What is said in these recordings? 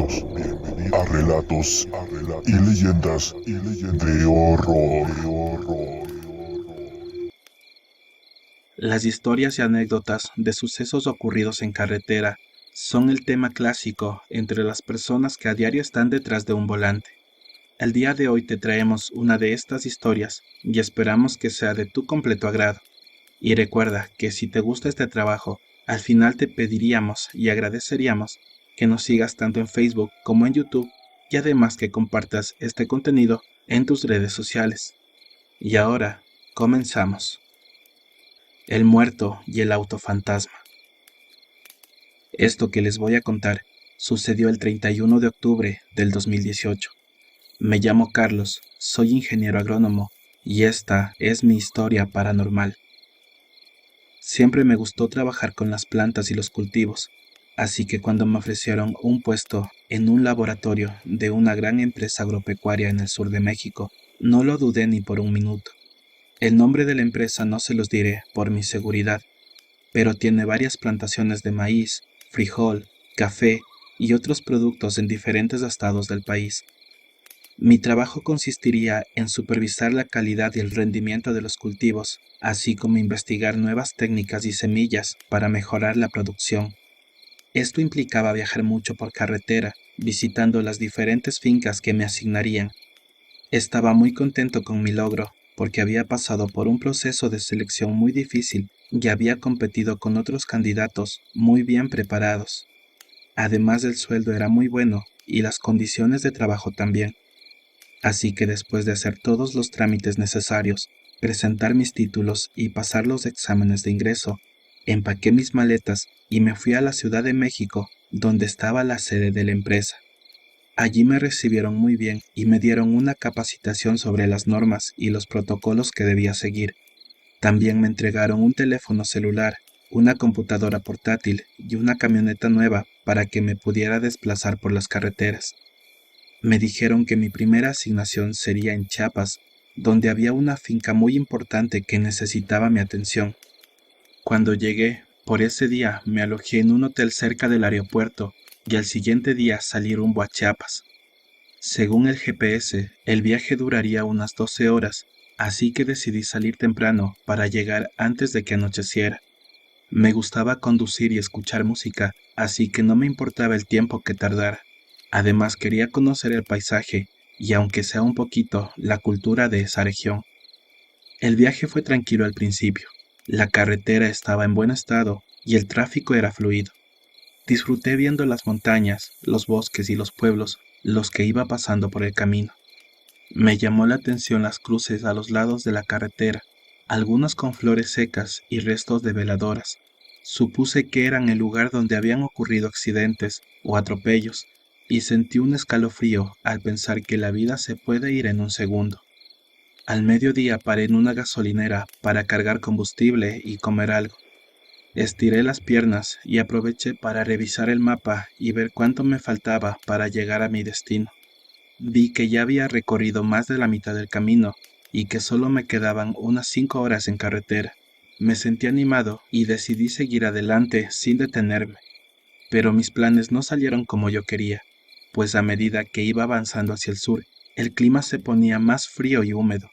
bienvenidos a relatos y leyendas de horror. Las historias y anécdotas de sucesos ocurridos en carretera son el tema clásico entre las personas que a diario están detrás de un volante. El día de hoy te traemos una de estas historias y esperamos que sea de tu completo agrado. Y recuerda que si te gusta este trabajo, al final te pediríamos y agradeceríamos que nos sigas tanto en Facebook como en YouTube y además que compartas este contenido en tus redes sociales. Y ahora, comenzamos. El muerto y el auto fantasma. Esto que les voy a contar sucedió el 31 de octubre del 2018. Me llamo Carlos, soy ingeniero agrónomo y esta es mi historia paranormal. Siempre me gustó trabajar con las plantas y los cultivos, así que cuando me ofrecieron un puesto en un laboratorio de una gran empresa agropecuaria en el sur de México, no lo dudé ni por un minuto. El nombre de la empresa no se los diré por mi seguridad, pero tiene varias plantaciones de maíz, frijol, café y otros productos en diferentes estados del país. Mi trabajo consistiría en supervisar la calidad y el rendimiento de los cultivos, así como investigar nuevas técnicas y semillas para mejorar la producción. Esto implicaba viajar mucho por carretera, visitando las diferentes fincas que me asignarían. Estaba muy contento con mi logro, porque había pasado por un proceso de selección muy difícil y había competido con otros candidatos muy bien preparados. Además, el sueldo era muy bueno y las condiciones de trabajo también. Así que después de hacer todos los trámites necesarios, presentar mis títulos y pasar los exámenes de ingreso, empaqué mis maletas y me fui a la Ciudad de México, donde estaba la sede de la empresa. Allí me recibieron muy bien y me dieron una capacitación sobre las normas y los protocolos que debía seguir. También me entregaron un teléfono celular, una computadora portátil y una camioneta nueva para que me pudiera desplazar por las carreteras. Me dijeron que mi primera asignación sería en Chiapas, donde había una finca muy importante que necesitaba mi atención. Cuando llegué, por ese día me alojé en un hotel cerca del aeropuerto y al siguiente día salí rumbo a Chiapas. Según el GPS, el viaje duraría unas 12 horas, así que decidí salir temprano para llegar antes de que anocheciera. Me gustaba conducir y escuchar música, así que no me importaba el tiempo que tardara. Además quería conocer el paisaje y aunque sea un poquito, la cultura de esa región. El viaje fue tranquilo al principio. La carretera estaba en buen estado y el tráfico era fluido. Disfruté viendo las montañas, los bosques y los pueblos, los que iba pasando por el camino. Me llamó la atención las cruces a los lados de la carretera, algunas con flores secas y restos de veladoras. Supuse que eran el lugar donde habían ocurrido accidentes o atropellos, y sentí un escalofrío al pensar que la vida se puede ir en un segundo. Al mediodía paré en una gasolinera para cargar combustible y comer algo. Estiré las piernas y aproveché para revisar el mapa y ver cuánto me faltaba para llegar a mi destino. Vi que ya había recorrido más de la mitad del camino y que solo me quedaban unas 5 horas en carretera. Me sentí animado y decidí seguir adelante sin detenerme. Pero mis planes no salieron como yo quería, pues a medida que iba avanzando hacia el sur, el clima se ponía más frío y húmedo.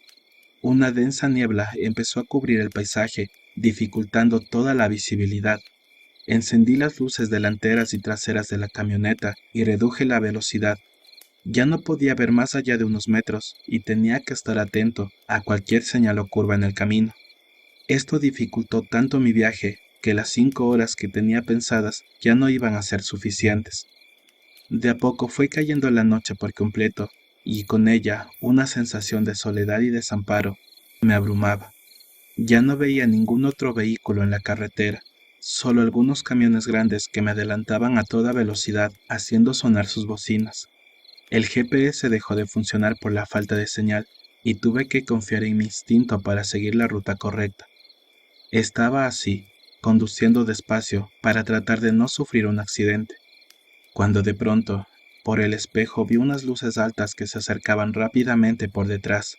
Una densa niebla empezó a cubrir el paisaje, dificultando toda la visibilidad. Encendí las luces delanteras y traseras de la camioneta y reduje la velocidad. Ya no podía ver más allá de unos metros y tenía que estar atento a cualquier señal o curva en el camino. Esto dificultó tanto mi viaje que las 5 horas que tenía pensadas ya no iban a ser suficientes. De a poco fue cayendo la noche por completo y con ella una sensación de soledad y desamparo me abrumaba. Ya no veía ningún otro vehículo en la carretera, solo algunos camiones grandes que me adelantaban a toda velocidad haciendo sonar sus bocinas. El GPS dejó de funcionar por la falta de señal y tuve que confiar en mi instinto para seguir la ruta correcta. Estaba así, conduciendo despacio para tratar de no sufrir un accidente, cuando de pronto, por el espejo vi unas luces altas que se acercaban rápidamente por detrás.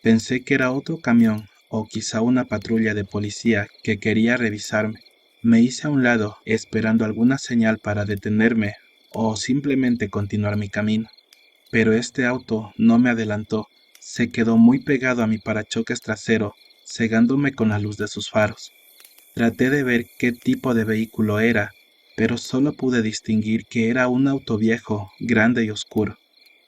Pensé que era otro camión o quizá una patrulla de policía que quería revisarme. Me hice a un lado esperando alguna señal para detenerme, o simplemente continuar mi camino. Pero este auto no me adelantó, se quedó muy pegado a mi parachoques trasero, cegándome con la luz de sus faros. Traté de ver qué tipo de vehículo era, pero solo pude distinguir que era un auto viejo, grande y oscuro,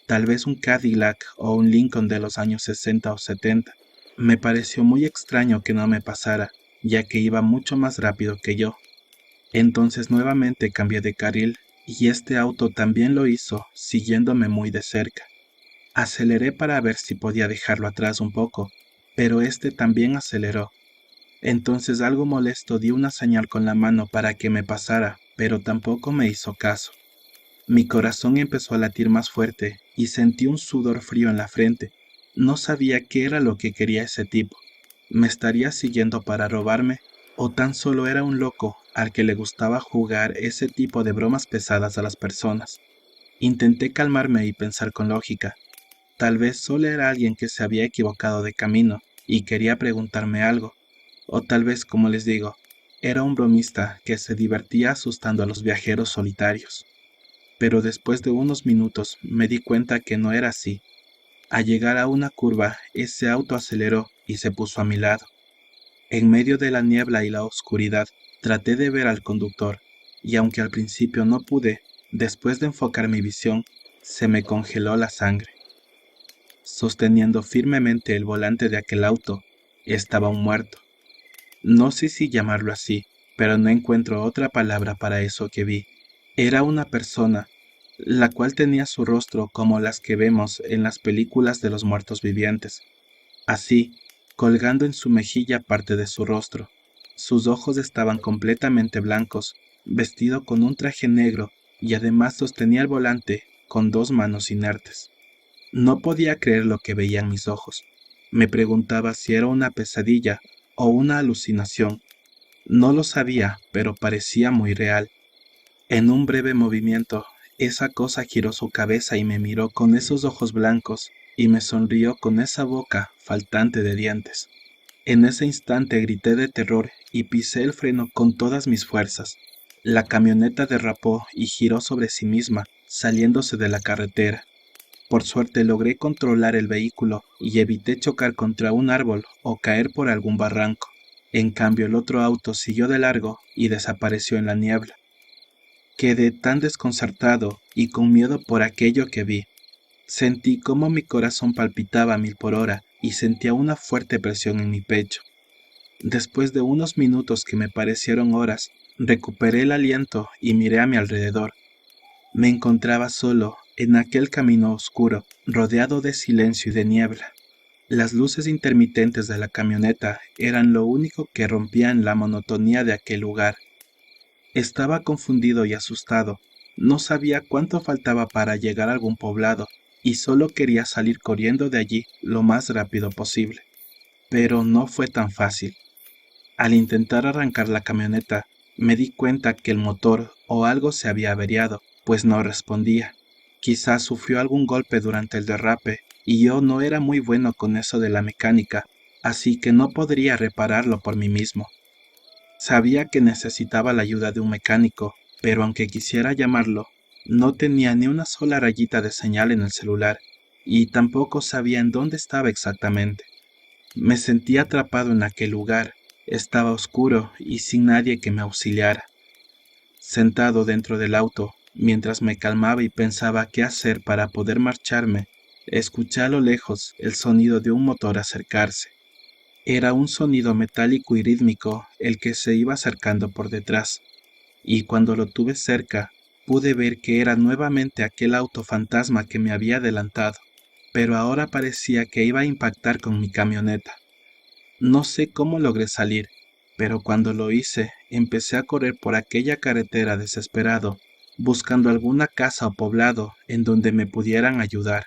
tal vez un Cadillac o un Lincoln de los años 60 o 70. Me pareció muy extraño que no me pasara, ya que iba mucho más rápido que yo. Entonces nuevamente cambié de carril y este auto también lo hizo, siguiéndome muy de cerca. Aceleré para ver si podía dejarlo atrás un poco, pero este también aceleró. Entonces algo molesto di una señal con la mano para que me pasara, pero tampoco me hizo caso. Mi corazón empezó a latir más fuerte y sentí un sudor frío en la frente. No sabía qué era lo que quería ese tipo. ¿Me estaría siguiendo para robarme? ¿O tan solo era un loco al que le gustaba jugar ese tipo de bromas pesadas a las personas? Intenté calmarme y pensar con lógica. Tal vez solo era alguien que se había equivocado de camino y quería preguntarme algo. O tal vez, como les digo, era un bromista que se divertía asustando a los viajeros solitarios. Pero después de unos minutos me di cuenta que no era así. Al llegar a una curva, ese auto aceleró y se puso a mi lado. En medio de la niebla y la oscuridad, traté de ver al conductor, y aunque al principio no pude, después de enfocar mi visión, se me congeló la sangre. Sosteniendo firmemente el volante de aquel auto, estaba un muerto. No sé si llamarlo así, pero no encuentro otra palabra para eso que vi. Era una persona, la cual tenía su rostro como las que vemos en las películas de los muertos vivientes, así, colgando en su mejilla parte de su rostro. Sus ojos estaban completamente blancos, vestido con un traje negro y además sostenía el volante con dos manos inertes. No podía creer lo que veía en mis ojos. Me preguntaba si era una pesadilla o una alucinación. No lo sabía, pero parecía muy real. En un breve movimiento, esa cosa giró su cabeza y me miró con esos ojos blancos y me sonrió con esa boca faltante de dientes. En ese instante grité de terror y pisé el freno con todas mis fuerzas. La camioneta derrapó y giró sobre sí misma, saliéndose de la carretera. Por suerte logré controlar el vehículo y evité chocar contra un árbol o caer por algún barranco. En cambio, el otro auto siguió de largo y desapareció en la niebla. Quedé tan desconcertado y con miedo por aquello que vi. Sentí cómo mi corazón palpitaba a 1000 por hora y sentía una fuerte presión en mi pecho. Después de unos minutos que me parecieron horas, recuperé el aliento y miré a mi alrededor. Me encontraba solo en aquel camino oscuro, rodeado de silencio y de niebla. Las luces intermitentes de la camioneta eran lo único que rompían la monotonía de aquel lugar. Estaba confundido y asustado. No sabía cuánto faltaba para llegar a algún poblado y solo quería salir corriendo de allí lo más rápido posible. Pero no fue tan fácil. Al intentar arrancar la camioneta, me di cuenta que el motor o algo se había averiado, pues no respondía. Quizás sufrió algún golpe durante el derrape y yo no era muy bueno con eso de la mecánica, así que no podría repararlo por mí mismo. Sabía que necesitaba la ayuda de un mecánico, pero aunque quisiera llamarlo, no tenía ni una sola rayita de señal en el celular y tampoco sabía en dónde estaba exactamente. Me sentía atrapado en aquel lugar, estaba oscuro y sin nadie que me auxiliara. Sentado dentro del auto, mientras me calmaba y pensaba qué hacer para poder marcharme, escuché a lo lejos el sonido de un motor acercarse. Era un sonido metálico y rítmico el que se iba acercando por detrás, y cuando lo tuve cerca, pude ver que era nuevamente aquel auto fantasma que me había adelantado, pero ahora parecía que iba a impactar con mi camioneta. No sé cómo logré salir, pero cuando lo hice, empecé a correr por aquella carretera desesperado, buscando alguna casa o poblado en donde me pudieran ayudar.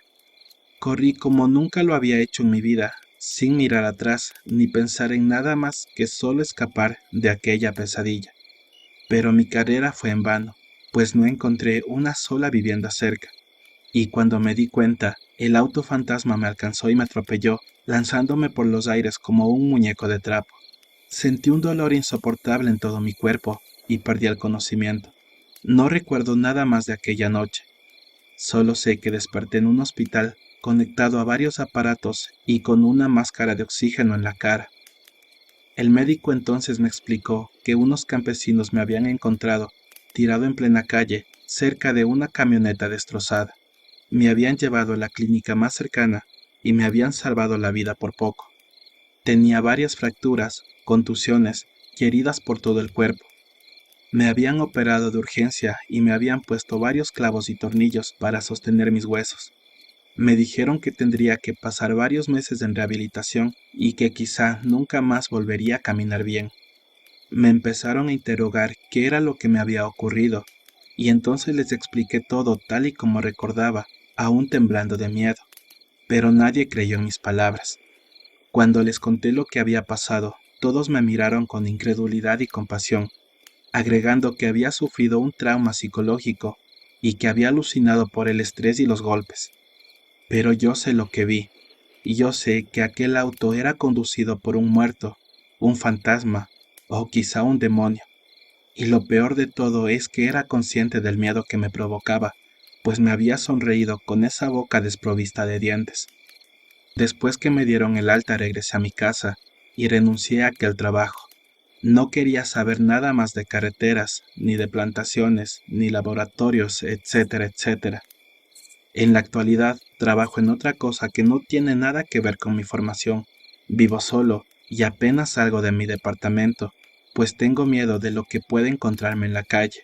Corrí como nunca lo había hecho en mi vida, sin mirar atrás ni pensar en nada más que solo escapar de aquella pesadilla. Pero mi carrera fue en vano, pues no encontré una sola vivienda cerca. Y cuando me di cuenta, el auto fantasma me alcanzó y me atropelló, lanzándome por los aires como un muñeco de trapo. Sentí un dolor insoportable en todo mi cuerpo y perdí el conocimiento. No recuerdo nada más de aquella noche. Solo sé que desperté en un hospital conectado a varios aparatos y con una máscara de oxígeno en la cara. El médico entonces me explicó que unos campesinos me habían encontrado tirado en plena calle, cerca de una camioneta destrozada. Me habían llevado a la clínica más cercana y me habían salvado la vida por poco. Tenía varias fracturas, contusiones y heridas por todo el cuerpo. Me habían operado de urgencia y me habían puesto varios clavos y tornillos para sostener mis huesos. Me dijeron que tendría que pasar varios meses en rehabilitación y que quizá nunca más volvería a caminar bien. Me empezaron a interrogar qué era lo que me había ocurrido, y entonces les expliqué todo tal y como recordaba, aún temblando de miedo. Pero nadie creyó en mis palabras. Cuando les conté lo que había pasado, todos me miraron con incredulidad y compasión, agregando que había sufrido un trauma psicológico y que había alucinado por el estrés y los golpes. Pero yo sé lo que vi, y yo sé que aquel auto era conducido por un muerto, un fantasma o quizá un demonio. Y lo peor de todo es que era consciente del miedo que me provocaba, pues me había sonreído con esa boca desprovista de dientes. Después que me dieron el alta regresé a mi casa y renuncié a aquel trabajo. No quería saber nada más de carreteras, ni de plantaciones, ni laboratorios, etcétera, etcétera. En la actualidad trabajo en otra cosa que no tiene nada que ver con mi formación. Vivo solo y apenas salgo de mi departamento, pues tengo miedo de lo que pueda encontrarme en la calle.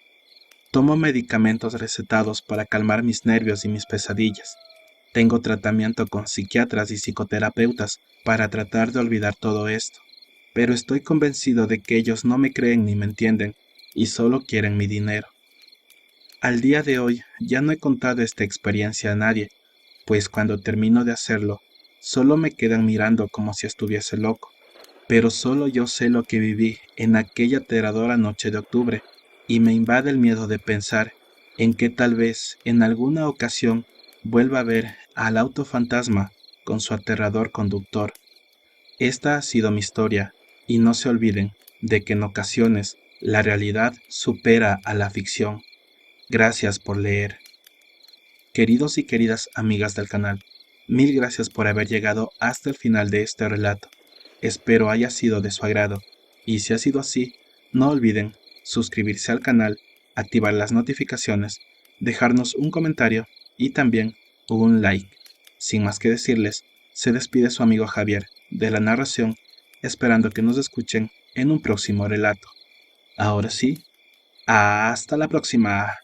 Tomo medicamentos recetados para calmar mis nervios y mis pesadillas. Tengo tratamiento con psiquiatras y psicoterapeutas para tratar de olvidar todo esto, pero estoy convencido de que ellos no me creen ni me entienden y solo quieren mi dinero. Al día de hoy ya no he contado esta experiencia a nadie, pues cuando termino de hacerlo, solo me quedan mirando como si estuviese loco. Pero solo yo sé lo que viví en aquella aterradora noche de octubre, y me invade el miedo de pensar en que tal vez en alguna ocasión vuelva a ver al auto fantasma con su aterrador conductor. Esta ha sido mi historia, y no se olviden de que en ocasiones la realidad supera a la ficción. Gracias por leer. Queridos y queridas amigas del canal, mil gracias por haber llegado hasta el final de este relato. Espero haya sido de su agrado, y si ha sido así, no olviden suscribirse al canal, activar las notificaciones, dejarnos un comentario y también un like. Sin más que decirles, se despide su amigo Javier de la narración, esperando que nos escuchen en un próximo relato. Ahora sí, hasta la próxima.